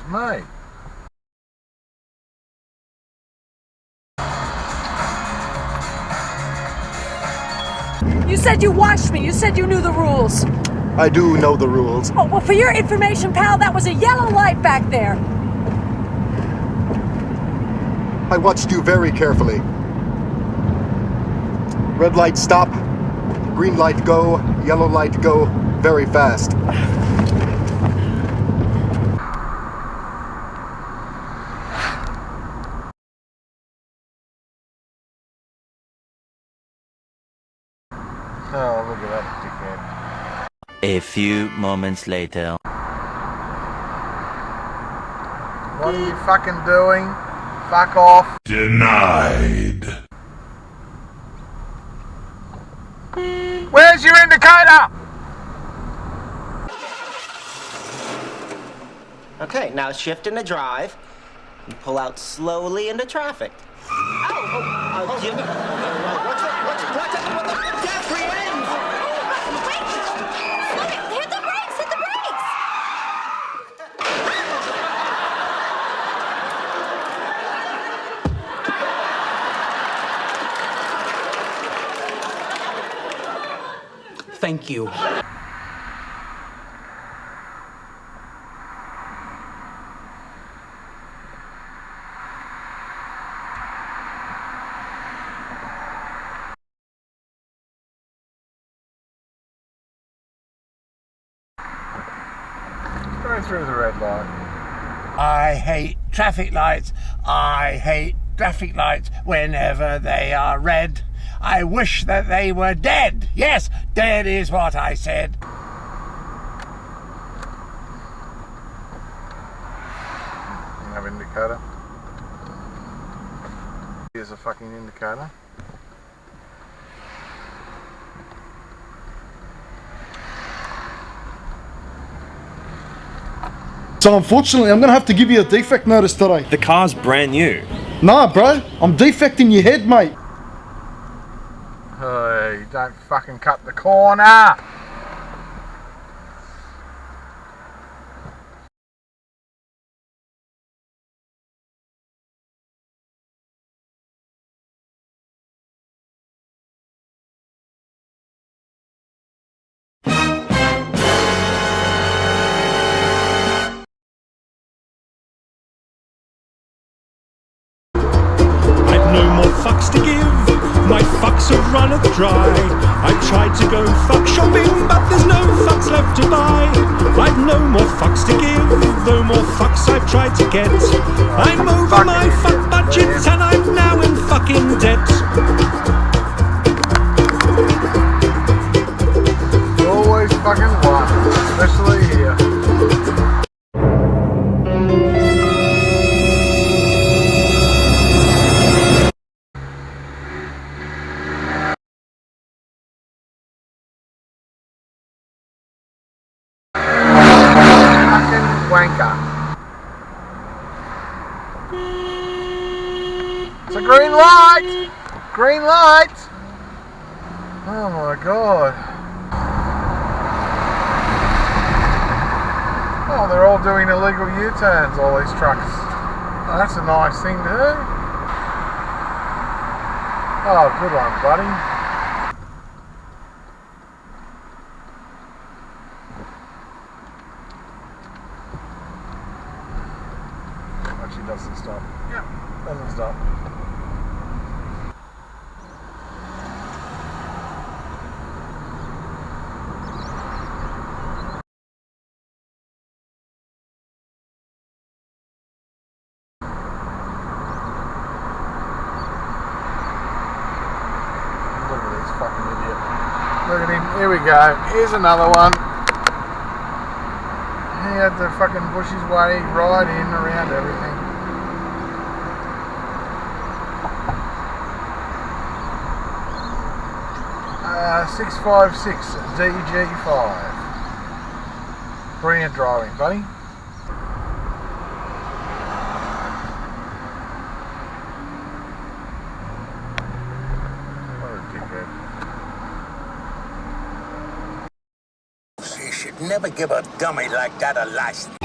me. You said you watched me. You said you knew the rules. I do know the rules. Oh, well, for your information, pal, that was a yellow light back there. I watched you very carefully. Red light stop, green light go, yellow light go, very fast. Oh, look at that dickhead. A few moments later. What are you fucking doing? Fuck off. Denied. Where's your indicator? Okay, now shift into drive and pull out slowly into traffic. Jimmy. What's the pedestrians? Hit the brakes! Hit the brakes! Thank you. Going through the red light. I hate traffic lights. I hate traffic lights whenever they are red. I wish that they were dead. Yes, dead is what I said. You have indicator. Here's a fucking indicator. So unfortunately, I'm gonna have to give you a defect notice today. The car's brand new. Nah, bro, I'm defecting your head, mate. Hey, don't fucking cut the corner! Fucks to give, my fucks have runneth dry. I tried to go fuck shopping, but there's no fucks left to buy. I've no more fucks to give, though more fucks I've tried to get. I'm over my fuck budget and I'm now in fucking debt. Always fucking one, especially here. Wanker. It's a green light! Green light! Oh my god. Oh, they're all doing illegal U-turns, all these trucks. Oh, that's a nice thing to do. Oh, good one, buddy. Actually doesn't stop. Yep, doesn't stop. Look at this fucking idiot. Look at him. Here we go. Here's another one. He had to fucking push his way right in around everything. 656 DG5. Brilliant driving, buddy. What a dickhead. You should never give a dummy like that a license.